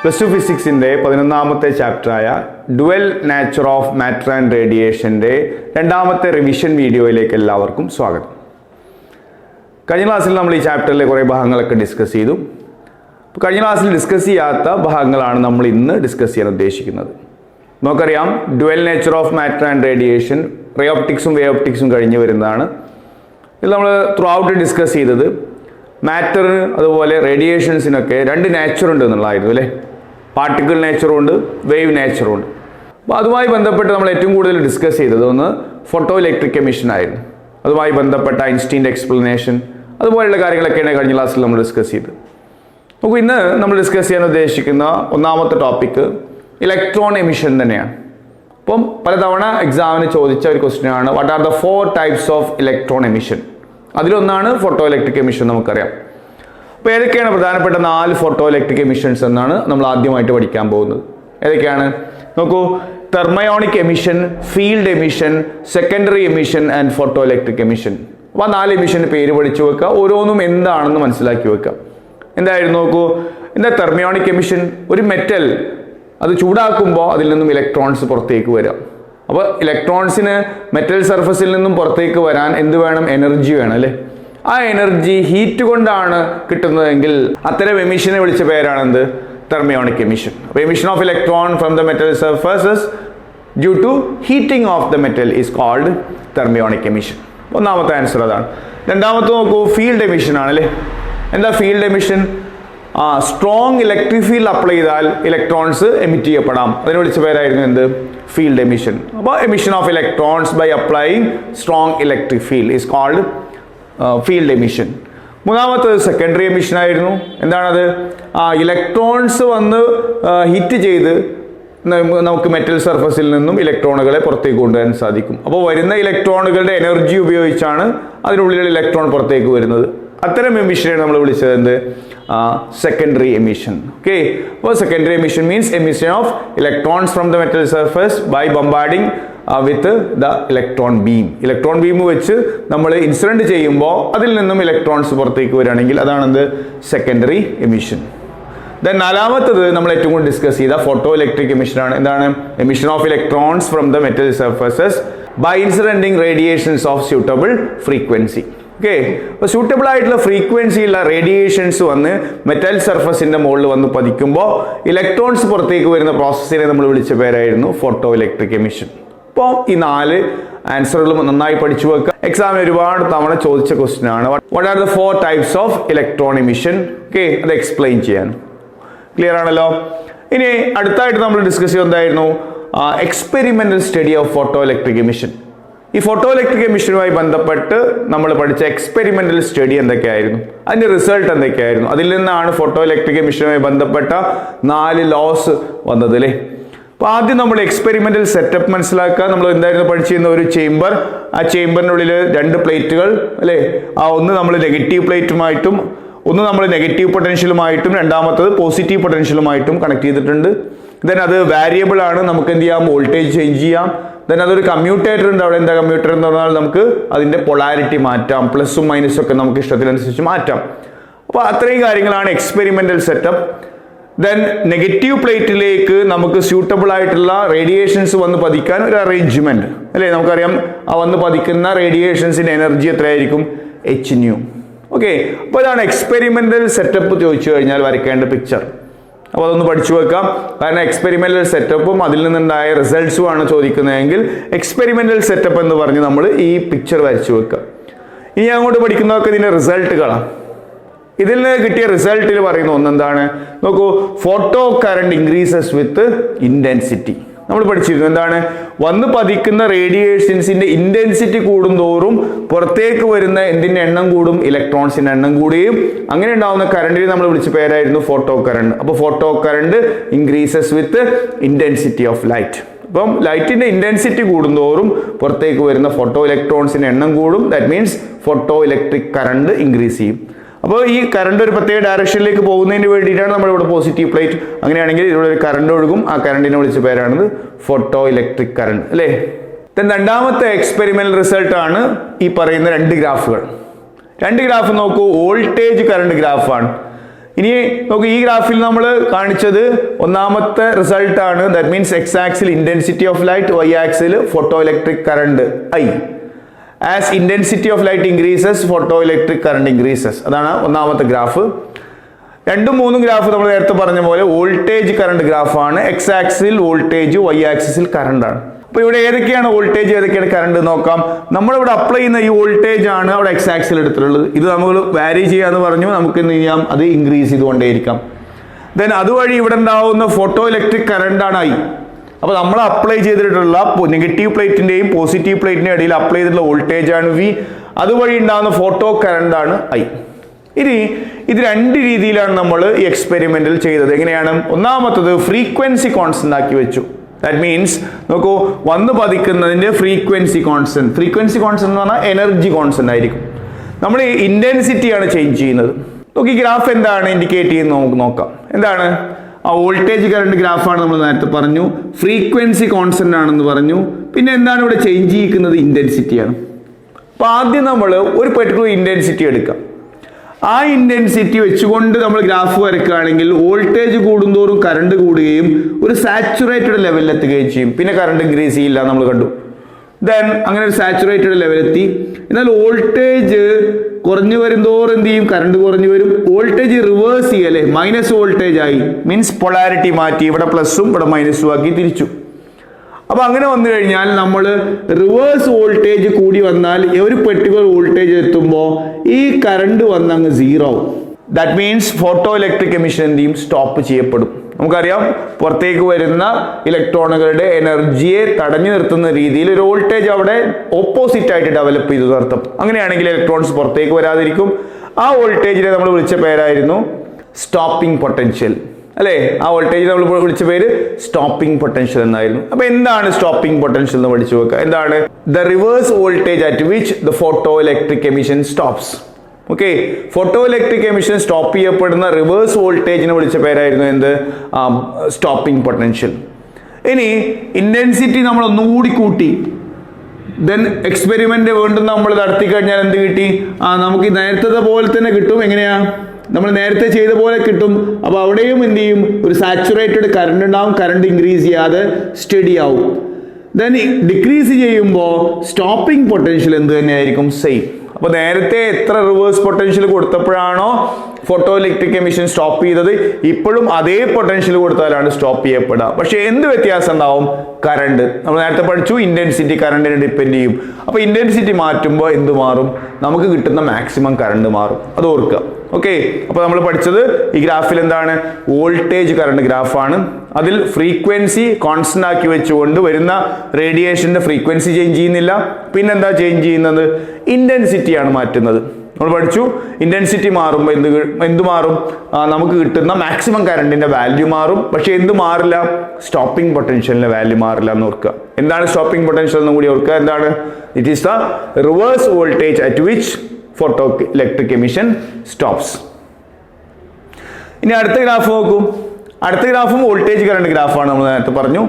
Plus two ഫിസിക്സിൻ്റെ 11ാമത്തെ ചാപ്റ്ററായ dual nature of matter and റേഡിയേഷൻ്റെ 2ാമത്തെ റിവിഷൻ വീഡിയോയിലേക്ക് എല്ലാവർക്കും സ്വാഗതം. കഴിഞ്ഞ ക്ലാസ്സിൽ നമ്മൾ ഈ ചാപ്റ്ററിലെ കുറേ ഭാഗങ്ങളൊക്കെ ഡിസ്കസ് ചെയ്തു. അപ്പോൾ കഴിഞ്ഞ ക്ലാസ്സിൽ ഡിസ്കസ് ചെയ്യാത്ത ഭാഗങ്ങളാണ് നമ്മൾ ഇന്ന് ഡിസ്കസ് ചെയ്യാൻ ഉദ്ദേശിക്കുന്നത്. നമുക്കറിയാം dual nature of matter and radiation ray ഓപ്റ്റിക്സും വേ ഓപ്റ്റിക്സും കഴിഞ്ഞ് വരുന്നതാണ്. ഇതിൽ നമ്മൾ ത്രൂ ഔട്ട് ഡിസ്കസ് ചെയ്തത് മാറ്ററിന് അതുപോലെ റേഡിയേഷൻസിനൊക്കെ രണ്ട് നേച്ചർ ഉണ്ട് എന്നുള്ളതായിരുന്നു അല്ലേ. പാർട്ടിക്കിൾ നേച്ചറും ഉണ്ട്, വേവ് നേച്ചറും ഉണ്ട്. അപ്പോൾ അതുമായി ബന്ധപ്പെട്ട് നമ്മൾ ഏറ്റവും കൂടുതൽ ഡിസ്കസ് ചെയ്തത് ഒന്ന് ഫോട്ടോ ഇലക്ട്രിക് എമിഷൻ ആയിരുന്നു. അതുമായി ബന്ധപ്പെട്ട ഐൻസ്റ്റീൻ്റെ എക്സ്പ്ലനേഷൻ അതുപോലെയുള്ള കാര്യങ്ങളൊക്കെയാണ് കഴിഞ്ഞ ക്ലാസ്സിൽ നമ്മൾ ഡിസ്കസ് ചെയ്തത്. അപ്പോൾ ഇന്ന് നമ്മൾ ഡിസ്കസ് ചെയ്യാൻ ഉദ്ദേശിക്കുന്ന ഒന്നാമത്തെ ടോപ്പിക്ക് ഇലക്ട്രോൺ എമിഷൻ തന്നെയാണ്. അപ്പം പലതവണ എക്സാമിന് ചോദിച്ച ഒരു ക്വസ്റ്റ്യൻ ആണ്, what are the 4 types of electron emission. അതിലൊന്നാണ് ഫോട്ടോ ഇലക്ട്രിക് എമിഷൻ. നമുക്കറിയാം. അപ്പോൾ ഏതൊക്കെയാണ് പ്രധാനപ്പെട്ട 4 ഫോട്ടോ ഇലക്ട്രിക് എമിഷൻസ് എന്നാണ് നമ്മൾ ആദ്യമായിട്ട് പഠിക്കാൻ പോകുന്നത്. ഏതൊക്കെയാണ് നോക്കൂ: thermionic emission, field emission, secondary emission and photo electric emission. അപ്പോൾ 4 എമിഷൻ്റെ പേര് പഠിച്ചു വെക്കുക, ഓരോന്നും എന്താണെന്ന് മനസ്സിലാക്കി വെക്കുക. എന്തായിരുന്നു നോക്കൂ, എന്താ തെർമയോണിക് എമിഷൻ? ഒരു മെറ്റൽ അത് ചൂടാക്കുമ്പോൾ അതിൽ നിന്നും ഇലക്ട്രോൺസ് പുറത്തേക്ക് വരാം. അപ്പോൾ ഇലക്ട്രോൺസിന് മെറ്റൽ സർഫസിൽ നിന്നും പുറത്തേക്ക് വരാൻ എന്ത് വേണം? എനർജി വേണം അല്ലേ. ആ എനർജി ഹീറ്റ് കൊണ്ടാണ് കിട്ടുന്നതെങ്കിൽ അത്തരം എമിഷനെ വിളിച്ച പേരാണെന്ത്? Thermionic emission. അപ്പോൾ emission of electron from the metal surfaces due to heating of the metal is called thermionic emission. ഒന്നാമത്തെ ആൻസർ അതാണ്. രണ്ടാമത്തെ നോക്കൂ, ഫീൽഡ് എമിഷൻ ആണ് അല്ലേ. എന്താ field emission? Strong electric field apply ചെയ്താൽ ഇലക്ട്രോൺസ് എമിറ്റ് ചെയ്യപ്പെടാം. അതിനെ വിളിച്ച പേരായിരുന്നു എന്ത്? Field emission. അപ്പോൾ emission of electrons by applying strong electric field is called field emission. മൂന്നാമത്തത് സെക്കൻഡറി എമിഷൻ ആയിരുന്നു. എന്താണത്? ഇലക്ട്രോൺസ് വന്ന് ഹിറ്റ് ചെയ്ത് നമുക്ക് മെറ്റൽ സർഫസിൽ നിന്നും ഇലക്ട്രോണുകളെ പുറത്തേക്ക് കൊണ്ടുവരാൻ സാധിക്കും. അപ്പോൾ വരുന്ന ഇലക്ട്രോണുകളുടെ എനർജി ഉപയോഗിച്ചാണ് അതിനുള്ളിലുള്ള ഇലക്ട്രോൺ പുറത്തേക്ക് വരുന്നത്. അത്തരം എമിഷനെ നമ്മൾ വിളിച്ചത് എന്ത്? Secondary emission. ഓക്കെ. അപ്പോൾ secondary emission means emission of electrons from the metal surface by bombarding with the electron beam. Electron beam വെച്ച് നമ്മൾ ഇൻസിഡന്റ് ചെയ്യുമ്പോൾ അതിൽ നിന്നും ഇലക്ട്രോൺസ് പുറത്തേക്ക് വരികയാണെങ്കിൽ അതാണെന്ത്? Secondary emission. ദെൻ നാലാമത്തത് നമ്മൾ ഏറ്റവും കൂടുതൽ ഡിസ്കസ് ചെയ്ത ഫോട്ടോ ഇലക്ട്രിക് എമിഷൻ ആണ്. എന്താണ്? Emission of electrons from the metal surfaces by incidenting radiations of suitable frequency. Okay. അപ്പോൾ സ്യൂട്ടബിൾ ആയിട്ടുള്ള ഫ്രീക്വൻസിയുള്ള റേഡിയേഷൻസ് വന്ന് മെറ്റൽ സർഫസിന്റെ മുകളിൽ വന്ന് പതിക്കുമ്പോൾ ഇലക്ട്രോൺസ് പുറത്തേക്ക് വരുന്ന പ്രോസസ്സിനെ നമ്മൾ വിളിച്ച പേരായിരുന്നു ഫോട്ടോ ഇലക്ട്രിക് എമിഷൻ. അപ്പോൾ ഈ 4 ആൻസറുകളും നന്നായി പഠിച്ചു വെക്കുക. എക്സാമിന് ഒരുപാട് തവണ ചോദിച്ച ക്വസ്റ്റ്യൻ ആണ്, what are the 4 types of electron emission. Okay, അത് എക്സ്പ്ലെയിൻ ചെയ്യാൻ. ക്ലിയർ ആണല്ലോ. ഇനി അടുത്തായിട്ട് നമ്മൾ ഡിസ്കസ് ചെയ്യുന്നതായിരുന്നു experimental study of photo electric emission. ഈ ഫോട്ടോ ഇലക്ട്രിക് എമിഷനുമായി ബന്ധപ്പെട്ട് നമ്മൾ പഠിച്ച എക്സ്പെരിമെന്റൽ സ്റ്റഡി എന്തൊക്കെയായിരുന്നു, അതിന്റെ റിസൾട്ട് എന്തൊക്കെയായിരുന്നു, അതിൽ നിന്നാണ് ഫോട്ടോ ഇലക്ട്രിക് എമിഷനുമായി ബന്ധപ്പെട്ട 4 ലോസ് വന്നത് അല്ലേ. അപ്പോൾ ആദ്യം നമ്മൾ എക്സ്പെരിമെന്റൽ സെറ്റപ്പ് മനസ്സിലാക്കുക. നമ്മൾ എന്തായിരുന്നു പഠിച്ചിരുന്ന? ഒരു ചേംബർ, ആ ചേംബറിനുള്ളിൽ 2 പ്ലേറ്റുകൾ അല്ലേ. ഒന്ന് നമ്മൾ നെഗറ്റീവ് പ്ലേറ്റുമായിട്ടും ഒന്ന് നമ്മൾ നെഗറ്റീവ് പൊട്ടൻഷ്യലുമായിട്ടും രണ്ടാമത്തത് പോസിറ്റീവ് പൊട്ടൻഷ്യലുമായിട്ടും കണക്ട് ചെയ്തിട്ടുണ്ട്. ദെൻ അത് വാരിയബിൾ ആണ്, നമുക്ക് എന്ത് ചെയ്യാം? വോൾട്ടേജ് ചേഞ്ച് ചെയ്യാം. ദെൻ അതൊരു കമ്മ്യൂട്ടേറ്റർ ഉണ്ട്. അവിടെ എന്താ കമ്മ്യൂട്ടർ എന്ന് പറഞ്ഞാൽ നമുക്ക് അതിന്റെ പൊളാരിറ്റി മാറ്റാം, പ്ലസും മൈനസും ഒക്കെ നമുക്ക് ഇഷ്ടത്തിനനുസരിച്ച് മാറ്റാം. അപ്പോൾ അത്രയും കാര്യങ്ങളാണ് എക്സ്പെരിമെന്റൽ സെറ്റപ്പ്. ദെൻ നെഗറ്റീവ് പ്ലേറ്റിലേക്ക് നമുക്ക് സ്യൂട്ടബിൾ ആയിട്ടുള്ള റേഡിയേഷൻസ് വന്ന് പതിക്കാൻ ഒരു അറേഞ്ച്മെന്റ് അല്ലേ. നമുക്കറിയാം ആ വന്ന് പതിക്കുന്ന റേഡിയേഷൻസിന്റെ എനർജി എത്രയായിരിക്കും? hν. ഓക്കെ. അപ്പോൾ ഇതാണ് എക്സ്പെരിമെന്റൽ സെറ്റപ്പ് ചോദിച്ചു കഴിഞ്ഞാൽ വരയ്ക്കേണ്ട പിക്ചർ. അപ്പോൾ അതൊന്ന് പഠിച്ചു വെക്കാം. കാരണം എക്സ്പെരിമെന്റൽ സെറ്റപ്പും അതിൽ നിന്നുണ്ടായ റിസൾട്ട്സും ആണ് ചോദിക്കുന്നതെങ്കിൽ എക്സ്പെരിമെന്റൽ സെറ്റപ്പ് എന്ന് പറഞ്ഞ് നമ്മൾ ഈ പിക്ചർ വരച്ചു വെക്കുക. ഇനി അങ്ങോട്ട് പഠിക്കുന്നതൊക്കെ ഇതിന്റെ റിസൾട്ടുകളാണ്. ഇതിൽ നിന്ന് കിട്ടിയ റിസൾട്ടിൽ പറയുന്ന ഒന്നെന്താണ് നോക്കൂ: photo current increases with intensity. നമ്മൾ പഠിച്ചിരുന്നു എന്താണ്? വന്ന് പതിക്കുന്ന റേഡിയേഷൻസിന്റെ ഇന്റൻസിറ്റി കൂടുന്തോറും പുറത്തേക്ക് വരുന്ന എന്തിന്റെ എണ്ണം കൂടും? ഇലക്ട്രോൺസിന്റെ എണ്ണം കൂടുകയും അങ്ങനെ ഉണ്ടാവുന്ന കറണ്ടിനെ നമ്മൾ വിളിച്ച പേരായിരുന്നു ഫോട്ടോ കറണ്ട്. അപ്പോൾ photo current increases with intensity of light. അപ്പം ലൈറ്റിന്റെ ഇന്റൻസിറ്റി കൂടുന്തോറും പുറത്തേക്ക് വരുന്ന ഫോട്ടോ ഇലക്ട്രോൺസിന്റെ എണ്ണം കൂടും. That means photo electric current increase ചെയ്യും. അപ്പോൾ ഈ കറണ്ട് ഒരു പ്രത്യേക ഡയറക്ഷനിലേക്ക് പോകുന്നതിന് വേണ്ടിയിട്ടാണ് നമ്മളിവിടെ പോസിറ്റീവ് പ്ലേറ്റ്. അങ്ങനെയാണെങ്കിൽ ഇവിടെ ഒരു കറണ്ട് ഒഴുകും. ആ കറണ്ടിനെ വിളിച്ച പേരാണത് ഫോട്ടോ ഇലക്ട്രിക് കറണ്ട് അല്ലേ. രണ്ടാമത്തെ എക്സ്പെരിമെന്റൽ റിസൾട്ട് ആണ് ഈ പറയുന്ന 2 ഗ്രാഫുകൾ. 2 ഗ്രാഫ് നോക്കൂ. വോൾട്ടേജ് കറണ്ട് ഗ്രാഫാണ്. ഇനി നോക്ക്, ഈ ഗ്രാഫിൽ നമ്മൾ കാണിച്ചത് ഒന്നാമത്തെ റിസൾട്ട് ആണ്. ദാറ്റ് മീൻസ് എക്സ് ആക്സിൽ ഇന്റൻസിറ്റി ഓഫ് ലൈറ്റ്, വൈ ആക്സിൽ photo electric current I. As intensity of light increases photo electric current increases. അതാണ് ഒന്നാമത്തെ ഗ്രാഫ്. 2ഉം 3ഉം ഗ്രാഫ് നമ്മൾ നേരത്തെ പറഞ്ഞ പോലെ വോൾട്ടേജ് കറണ്ട് ഗ്രാഫാണ്. എക്സ് ആക്സിൽ വോൾട്ടേജ്, വൈ ആക്സിൽ കറണ്ട് ആണ്. അപ്പൊ ഇവിടെ ഏതൊക്കെയാണ് വോൾട്ടേജ്, ഏതൊക്കെയാണ് കറണ്ട് നോക്കാം. നമ്മളിവിടെ അപ്ലൈ ചെയ്യുന്ന ഈ വോൾട്ടേജ് ആണ് അവിടെ എക്സ് ആക്സിൽ എടുത്തിട്ടുള്ളത്. ഇത് നമ്മൾ വാരി ചെയ്യാന്ന് പറഞ്ഞു, നമുക്ക് എന്ത് ചെയ്യാം, അത് ഇൻക്രീസ് ചെയ്തുകൊണ്ടേയിരിക്കാം. ദെൻ അതുവഴി ഇവിടെ ഉണ്ടാവുന്ന ഫോട്ടോ ഇലക്ട്രിക് കറണ്ട് ആണ് ഐ. അപ്പൊ നമ്മൾ അപ്ലൈ ചെയ്തിട്ടുള്ള നെഗറ്റീവ് പ്ലേറ്റിന്റെയും പോസിറ്റീവ് പ്ലേറ്റിന്റെയും ഇടയിൽ അപ്ലൈ ചെയ്തിട്ടുള്ള വോൾട്ടേജ് ആണ് വി. അതുവഴി ഉണ്ടാകുന്ന ഫോട്ടോ കറണ്ട് ആണ് ഐ. ഇനി ഇത് 2 രീതിയിലാണ് നമ്മൾ ഈ എക്സ്പെരിമെന്റിൽ ചെയ്തത്. എങ്ങനെയാണ്? ഒന്നാമത്തത് ഫ്രീക്വൻസി കോൺസ്റ്റന്റ് ആക്കി വെച്ചു. ദാറ്റ് മീൻസ് നോക്കൂ, വന്ന് പതിക്കുന്നതിന്റെ ഫ്രീക്വൻസി കോൺസ്റ്റന്റ്. ഫ്രീക്വൻസി കോൺസ്റ്റന്റ് എന്ന് പറഞ്ഞാൽ എനർജി കോൺസ്റ്റന്റ് ആയിരിക്കും. നമ്മൾ ഇന്റൻസിറ്റിയാണ് ചേഞ്ച് ചെയ്യുന്നത്. നോക്കി, ഗ്രാഫ് എന്താണ് ഇൻഡിക്കേറ്റ് ചെയ്യുന്നത് നമുക്ക് നോക്കാം. എന്താണ്? ആ വോൾട്ടേജ് കറണ്ട് ഗ്രാഫാണ് നമ്മൾ നേരത്തെ പറഞ്ഞു. ഫ്രീക്വൻസി കോൺസ്റ്റന്റ് ആണെന്ന് പറഞ്ഞു. പിന്നെ എന്താണ് ഇവിടെ ചേഞ്ച് ചെയ്യിക്കുന്നത്? ഇന്റൻസിറ്റിയാണ്. അപ്പൊ ആദ്യം നമ്മൾ ഒരു പെർട്ടിക്കുലർ ഇന്റൻസിറ്റി എടുക്കാം. ആ ഇന്റൻസിറ്റി വെച്ചുകൊണ്ട് നമ്മൾ ഗ്രാഫ് വരയ്ക്കുകയാണെങ്കിൽ വോൾട്ടേജ് കൂടുന്തോറും കറണ്ട് കൂടുകയും ഒരു സാച്ചുറേറ്റഡ് ലെവലിൽ എത്തുകയും ചെയ്യും. പിന്നെ കറണ്ട് ഇൻക്രീസ് ചെയ്യില്ല, നമ്മൾ കണ്ടു. ദെൻ അങ്ങനെ ഒരു സാച്ചുറേറ്റഡ് ലെവലെത്തി. എന്നാൽ വോൾട്ടേജ് കുറഞ്ഞു വരുന്തോറും എന്ത് ചെയ്യും? കറണ്ട് കുറഞ്ഞു വരും. വോൾട്ടേജ് റിവേഴ്സ് ചെയ്യല്ലേ, മൈനസ് വോൾട്ടേജ് ആയി. മീൻസ് പൊളാരിറ്റി മാറ്റി, ഇവിടെ പ്ലസും ഇവിടെ മൈനസും ആക്കി തിരിച്ചു. അപ്പൊ അങ്ങനെ വന്നു കഴിഞ്ഞാൽ നമ്മൾ റിവേഴ്സ് വോൾട്ടേജ് കൂടി വന്നാൽ ഒരു പെർട്ടിക്കുലർ വോൾട്ടേജ് എത്തുമ്പോൾ ഈ കറണ്ട് വന്നങ്ങ് 0 ആവും. That means photo electric emission എന്ത് ചെയ്യും? സ്റ്റോപ്പ് ചെയ്യപ്പെടും. നമുക്കറിയാം, പുറത്തേക്ക് വരുന്ന ഇലക്ട്രോണുകളുടെ എനർജിയെ തടഞ്ഞു നിർത്തുന്ന രീതിയിൽ ഒരു വോൾട്ടേജ് അവിടെ ഓപ്പോസിറ്റ് ആയിട്ട് ഡെവലപ്പ് ചെയ്തു നിർത്തും. അങ്ങനെയാണെങ്കിൽ ഇലക്ട്രോൺസ് പുറത്തേക്ക് വരാതിരിക്കും. ആ വോൾട്ടേജിനെ നമ്മൾ വിളിച്ച പേരായിരുന്നു സ്റ്റോപ്പിംഗ് പൊട്ടൻഷ്യൽ, അല്ലേ? ആ വോൾട്ടേജ് നമ്മൾ വിളിച്ച പേര് സ്റ്റോപ്പിംഗ് പൊട്ടൻഷ്യൽ എന്നായിരുന്നു. അപ്പൊ എന്താണ് സ്റ്റോപ്പിംഗ് പൊട്ടൻഷ്യൽ എന്ന് പഠിച്ചു വെക്കുക. എന്താണ്? The reverse voltage at which the photo electric emission stops. Okay, photo electric emission stop ചെയ്യപ്പെടുന്ന റിവേഴ്സ് വോൾട്ടേജിനെ വിളിച്ച പേരായിരുന്നു എന്ത്? Stopping potential. ഇനി ഇന്റൻസിറ്റി നമ്മൾ ഒന്നുകൂടി കൂട്ടി. ദെൻ എക്സ്പെരിമെന്റ് വീണ്ടും നമ്മൾ നടത്തി കഴിഞ്ഞാൽ എന്ത് കിട്ടി? നമുക്ക് നേരത്തെ പോലെ തന്നെ കിട്ടും. എങ്ങനെയാ? നമ്മൾ നേരത്തെ ചെയ്ത പോലെ കിട്ടും. അപ്പൊ അവിടെയും എന്ത് ചെയ്യും? ഒരു സാച്ചുറേറ്റഡ് കറണ്ട് ഉണ്ടാവും. കറണ്ട് ഇൻക്രീസ് ചെയ്യാതെ സ്റ്റഡി ആവും. ദെൻ ഡിക്രീസ് ചെയ്യുമ്പോൾ സ്റ്റോപ്പിംഗ് പൊട്ടൻഷ്യൽ എന്ത് തന്നെയായിരിക്കും? സെയിം. അപ്പൊ നേരത്തെ എത്ര റിവേഴ്സ് പൊട്ടൻഷ്യൽ കൊടുത്തപ്പോഴാണോ ഫോട്ടോ ഇലക്ട്രിക് എമിഷൻ സ്റ്റോപ്പ് ചെയ്തത്, ഇപ്പോഴും അതേ പൊട്ടൻഷ്യൽ കൊടുത്താലാണ് സ്റ്റോപ്പ് ചെയ്യപ്പെടുക. പക്ഷെ എന്ത് വ്യത്യാസം ഉണ്ടാവും? കറണ്ട്. നമ്മൾ നേരത്തെ പഠിച്ചു, ഇന്റൻസിറ്റി കറണ്ടിനെ ഡിപ്പെൻഡ് ചെയ്യും. അപ്പൊ ഇന്റൻസിറ്റി മാറ്റുമ്പോൾ എന്ത് മാറും? നമുക്ക് കിട്ടുന്ന മാക്സിമം കറണ്ട് മാറും. അത് ഓർക്കുക. ഓക്കെ, അപ്പൊ നമ്മൾ പഠിച്ചത് ഈ ഗ്രാഫിൽ എന്താണ്? വോൾട്ടേജ് കറണ്ട് ഗ്രാഫാണ്. അതിൽ ഫ്രീക്വൻസി കോൺസ്റ്റന്റ് ആക്കി വെച്ചുകൊണ്ട് വരുന്ന റേഡിയേഷന്റെ ഫ്രീക്വൻസി ചേഞ്ച് ചെയ്യുന്നില്ല. പിന്നെന്താ ചേഞ്ച് ചെയ്യുന്നത്? ഇന്റൻസിറ്റിയാണ് മാറ്റുന്നത്. നമ്മൾ പഠിച്ചു, ഇന്റൻസിറ്റി മാറുമ്പോൾ എന്ത് മാറും? നമുക്ക് കിട്ടുന്ന മാക്സിമം കറണ്ടിന്റെ വാല്യൂ മാറും. പക്ഷെ എന്ത് മാറില്ല? സ്റ്റോപ്പിംഗ് പൊട്ടൻഷ്യലിന്റെ വാല്യൂ മാറില്ല എന്ന് ഓർക്കുക. എന്താണ് സ്റ്റോപ്പിംഗ് പൊട്ടൻഷ്യൽ എന്ന് കൂടി ഓർക്കുക. എന്താണ്? It is the reverse voltage at which photo electric emission stops. ഇനി അടുത്ത ഗ്രാഫ് നോക്കൂ. അടുത്ത ഗ്രാഫും വോൾട്ടേജ് കറണ്ട് ഗ്രാഫാണ്, നമ്മൾ നേരത്തെ പറഞ്ഞു.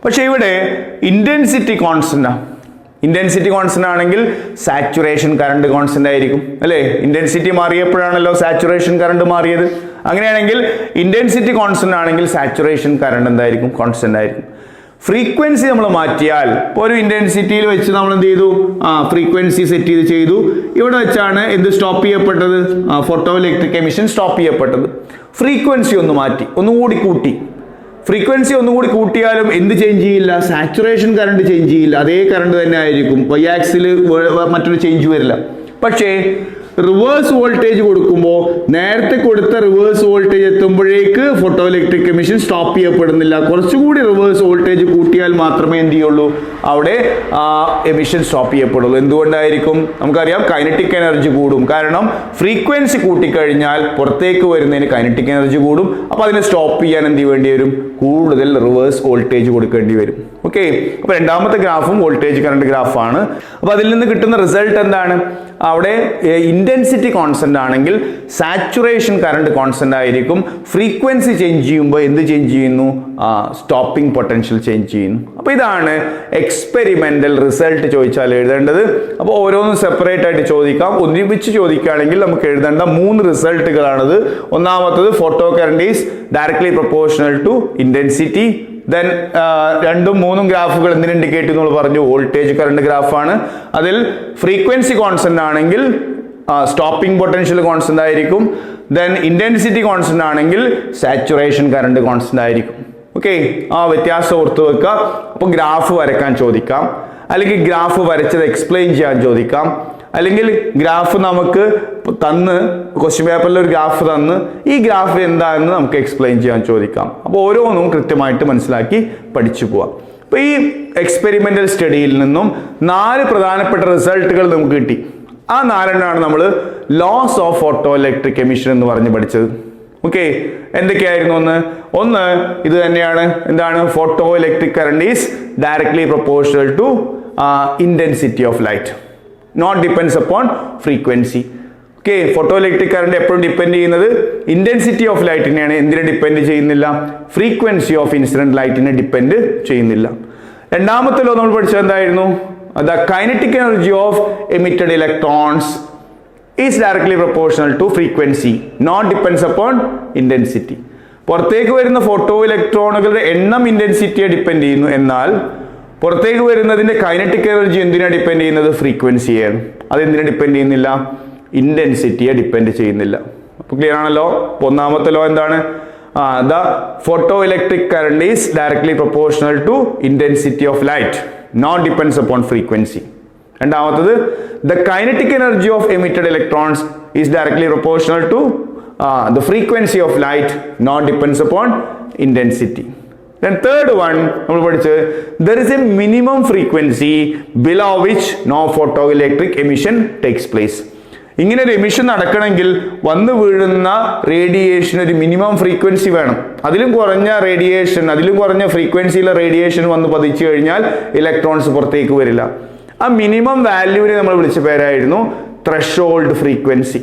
പക്ഷെ ഇവിടെ ഇന്റൻസിറ്റി കോൺസ്റ്റന്റ് ആണ്. ഇന്റൻസിറ്റി കോൺസ്റ്റന്റ് ആണെങ്കിൽ സാച്ചുറേഷൻ കറണ്ട് കോൺസ്റ്റന്റ് ആയിരിക്കും, അല്ലേ? ഇന്റൻസിറ്റി മാറിയപ്പോഴാണല്ലോ സാച്ചുറേഷൻ കറണ്ട് മാറിയത്. അങ്ങനെയാണെങ്കിൽ ഇന്റൻസിറ്റി കോൺസ്റ്റന്റ് ആണെങ്കിൽ സാച്ചുറേഷൻ കറണ്ട് എന്തായിരിക്കും? കോൺസ്റ്റന്റ് ആയിരിക്കും. ഫ്രീക്വൻസി നമ്മൾ മാറ്റിയാൽ, ഇപ്പോൾ ഒരു ഇന്റൻസിറ്റിയിൽ വെച്ച് നമ്മൾ എന്ത് ചെയ്തു? ഫ്രീക്വൻസി സെറ്റ് ചെയ്തു. ഇവിടെ വെച്ചാണ് എന്ത് സ്റ്റോപ്പ് ചെയ്യപ്പെട്ടത്? ഫോട്ടോ ഇലക്ട്രിക് എമിഷൻ സ്റ്റോപ്പ് ചെയ്യപ്പെട്ടത്. ഫ്രീക്വൻസി ഒന്ന് മാറ്റി, ഒന്നുകൂടി കൂട്ടി. ഫ്രീക്വൻസി ഒന്നുകൂടി കൂട്ടിയാലും എന്ത് ചേഞ്ച് ചെയ്യില്ല? സാച്ചുറേഷൻ കറണ്ട് ചേഞ്ച് ചെയ്യില്ല. അതേ കറണ്ട് തന്നെ ആയിരിക്കും. വൈ ആക്സിൽ മറ്റൊരു ചേഞ്ച് വരില്ല. പക്ഷേ റിവേഴ്സ് വോൾട്ടേജ് കൊടുക്കുമ്പോൾ നേരത്തെ കൊടുത്ത റിവേഴ്സ് വോൾട്ടേജ് എത്തുമ്പോഴേക്ക് ഫോട്ടോ ഇലക്ട്രിക് എമിഷൻ സ്റ്റോപ്പ് ചെയ്യപ്പെടുന്നില്ല. കുറച്ചുകൂടി റിവേഴ്സ് വോൾട്ടേജ് കൂട്ടിയാൽ മാത്രമേ എന്ത് ചെയ്യുള്ളൂ? അവിടെ എമിഷൻ സ്റ്റോപ്പ് ചെയ്യപ്പെടുള്ളൂ. എന്തുകൊണ്ടായിരിക്കും? നമുക്കറിയാം, കൈനറ്റിക് എനർജി കൂടും. കാരണം ഫ്രീക്വൻസി കൂട്ടിക്കഴിഞ്ഞാൽ പുറത്തേക്ക് വരുന്നതിന് കൈനറ്റിക് എനർജി കൂടും. അപ്പൊ അതിനെ സ്റ്റോപ്പ് ചെയ്യാൻ എന്ത് വേണ്ടി വരും? കൂടുതൽ റിവേഴ്സ് വോൾട്ടേജ് കൊടുക്കേണ്ടി വരും. ഓക്കെ, അപ്പോൾ രണ്ടാമത്തെ ഗ്രാഫും വോൾട്ടേജ് കറണ്ട് ഗ്രാഫാണ്. അപ്പോൾ അതിൽ നിന്ന് കിട്ടുന്ന റിസൾട്ട് എന്താണ്? അവിടെ ഇന്റൻസിറ്റി കോൺസ്റ്റന്റ് ആണെങ്കിൽ സാച്ചുറേഷൻ കറണ്ട് കോൺസ്റ്റന്റ് ആയിരിക്കും. ഫ്രീക്വൻസി ചേഞ്ച് ചെയ്യുമ്പോൾ എന്ത് ചേഞ്ച് ചെയ്യുന്നു? സ്റ്റോപ്പിംഗ് പൊട്ടൻഷ്യൽ ചേഞ്ച് ചെയ്യുന്നു. അപ്പോൾ ഇതാണ് എക്സ്പെരിമെന്റൽ റിസൾട്ട് ചോദിച്ചാൽ എഴുതേണ്ടത്. അപ്പോൾ ഓരോന്നും സെപ്പറേറ്റ് ആയിട്ട് ചോദിക്കാം. ഒരുമിച്ച് ചോദിക്കുകയാണെങ്കിൽ നമുക്ക് എഴുതേണ്ട 3 റിസൾട്ടുകളാണത്. ഒന്നാമത്തത് photo current is directly proportional to intensity. Then 2ഉം 3ഉം ഗ്രാഫുകൾ എന്തിന് ഇൻഡിക്കേറ്റ് നമ്മൾ പറഞ്ഞു? വോൾട്ടേജ് കറണ്ട് ഗ്രാഫാണ്. അതിൽ ഫ്രീക്വൻസി കോൺസ്റ്റന്റ് ആണെങ്കിൽ സ്റ്റോപ്പിംഗ് പൊട്ടൻഷ്യൽ കോൺസ്റ്റന്റ് ആയിരിക്കും. ദെൻ ഇന്റൻസിറ്റി കോൺസ്റ്റന്റ് ആണെങ്കിൽ സാച്ചുറേഷൻ കറണ്ട് കോൺസ്റ്റന്റ് ആയിരിക്കും. ഓക്കെ, ആ വ്യത്യാസം ഓർത്ത് വെക്കുക. അപ്പോൾ ഗ്രാഫ് വരയ്ക്കാൻ ചോദിക്കാം, അല്ലെങ്കിൽ ഗ്രാഫ് വരച്ചത് എക്സ്പ്ലെയിൻ ചെയ്യാൻ ചോദിക്കാം, അല്ലെങ്കിൽ ഗ്രാഫ് നമുക്ക് തന്ന് ക്വസ്റ്റ്യൻ പേപ്പറിൽ ഒരു ഗ്രാഫ് തന്ന് ഈ ഗ്രാഫ് എന്താണെന്ന് നമുക്ക് എക്സ്പ്ലെയിൻ ചെയ്യാൻ ചോദിക്കാം. അപ്പോൾ ഓരോന്നും കൃത്യമായിട്ട് മനസ്സിലാക്കി പഠിച്ചു പോവാം. അപ്പോൾ ഈ എക്സ്പെരിമെന്റൽ സ്റ്റഡിയിൽ നിന്നും 4 പ്രധാനപ്പെട്ട റിസൾട്ടുകൾ നമുക്ക് കിട്ടി. ആ 4 നമ്മൾ laws of photo electric emission എന്ന് പറഞ്ഞ് പഠിച്ചത്. ഓക്കെ, എന്തൊക്കെയായിരുന്നു? ഒന്ന് ഇത് തന്നെയാണ്. എന്താണ്? Photo electric current is directly proportional to intensity of light, not depends upon frequency. Okay, photo electric current എപ്പോഴും ഡിപ്പെൻഡ് ചെയ്യുന്നത് ഇന്റൻസിറ്റി ഓഫ് ലൈറ്റിനെയാണ്. എന്തിനെ ഡിപ്പെൻഡ് ചെയ്യുന്നില്ല? ഫ്രീക്വൻസി ഓഫ് ഇൻസിഡന്റ് ലൈറ്റിനെ ഡിപ്പെൻഡ് ചെയ്യുന്നില്ല. രണ്ടാമത്തെ ലോ നമ്മൾ പഠിച്ചത് എന്തായിരുന്നു? The kinetic energy of emitted electrons is directly proportional to frequency, not depends upon intensity. പുറത്തേക്ക് വരുന്ന ഫോട്ടോ ഇലക്ട്രോണുകളുടെ എണ്ണം ഇന്റൻസിറ്റിയെ ഡിപ്പെൻഡ് ചെയ്യുന്നു, എന്നാൽ പുറത്തേക്ക് വരുന്നതിന്റെ കൈനറ്റിക് എനർജി എന്തിനാണ് ഡിപ്പെൻഡ് ചെയ്യുന്നത്? ഫ്രീക്വൻസിയാണ്. അതെന്തിനെ ഡിപ്പെൻഡ് ചെയ്യുന്നില്ല? ഇന്റൻസിറ്റിയെ ഡിപ്പെൻഡ് ചെയ്യുന്നില്ല. അപ്പോൾ ക്ലിയർ ആണല്ലോ? ഒന്നാമത്തെ ലോ എന്താണ്? The photo electric current is directly proportional to intensity of light, not depends upon frequency. രണ്ടാമത്തത് the kinetic energy of emitted electrons is directly proportional to the frequency of light, not depends upon intensity. Then third one നമ്മൾ പഠിച്ചത് there is a minimum frequency below which no photoelectric emission takes place. ഇങ്ങനെ ഒരു emission നടക്കണമെങ്കിൽ വന്നു വീഴുന്ന radiation ഒരു minimum frequency വേണം. അതിലും കുറഞ്ഞ റേഡിയേഷൻ, അതിലും കുറഞ്ഞ ഫ്രീക്വൻസിയിലെ റേഡിയേഷൻ വന്ന് പതിച്ചു കഴിഞ്ഞാൽ ഇലക്ട്രോൺസ് പുറത്തേക്ക് വരില്ല. ആ മിനിമം വാല്യൂവിനെ നമ്മൾ വിളിച്ച പേരായിരുന്നു ത്രെഷോൾഡ് ഫ്രീക്വൻസി.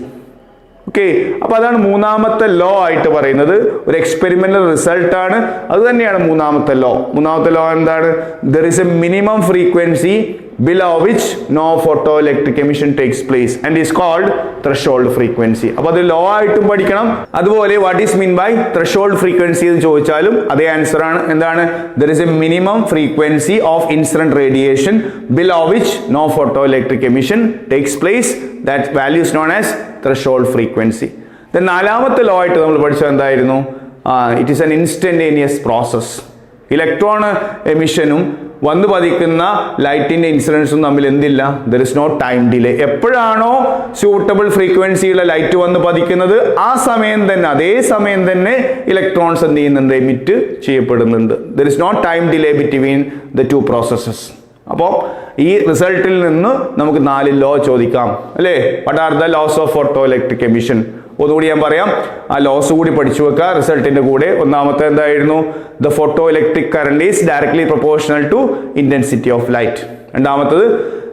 ഓക്കെ, അപ്പൊ അതാണ് മൂന്നാമത്തെ ലോ ആയിട്ട് പറയുന്നത്. ഒരു എക്സ്പെരിമെന്റൽ റിസൾട്ട് ആണ്. അത് തന്നെയാണ് മൂന്നാമത്തെ ലോ. മൂന്നാമത്തെ ലോ എന്താണ്? there is a minimum frequency below which no photoelectric emission takes place and is called threshold frequency. അപ്പൊ അത് ലോ ആയിട്ടും പഠിക്കണം. അതുപോലെ what is mean by threshold frequency എന്ന് ചോദിച്ചാലും അതേ ആൻസർ ആണ്. എന്താണ്? there is a minimum frequency of incident radiation below which no photoelectric emission takes place. That value is known as threshold frequency. Then നാലാമത്തെ law ആയിട്ട് നമ്മൾ പഠിച്ചത് എന്തായിരുന്നു? it is an instantaneous process. Electron എമിഷനും വന്നു പതിക്കുന്ന ലൈറ്റിന്റെ ഇൻസിഡൻസും തമ്മിൽ എന്തില്ല? there is no time delay. എപ്പോഴാണോ സ്യൂട്ടബിൾ ഫ്രീക്വൻസിയുള്ള ലൈറ്റ് വന്ന് പതിക്കുന്നത് ആ സമയം തന്നെ, അതേ സമയം തന്നെ ഇലക്ട്രോൺസ് എന്ത് ചെയ്യുന്നുണ്ട്? എമിറ്റ് ചെയ്യപ്പെടുന്നുണ്ട്. there is no time delay between the two processes. അപ്പോൾ ഈ റിസൾട്ടിൽ നിന്ന് നമുക്ക് 4 ലോ ചോദിക്കാം അല്ലേ? what are the laws of photoelectric emission? ഒന്നുകൂടി ഞാൻ പറയാം, ആ ലോസ് കൂടി പഠിച്ചു വെക്കുക റിസൾട്ടിന്റെ കൂടെ. ഒന്നാമത്തെ എന്തായിരുന്നു? the photoelectric current is directly proportional to intensity of light. രണ്ടാമത്തത്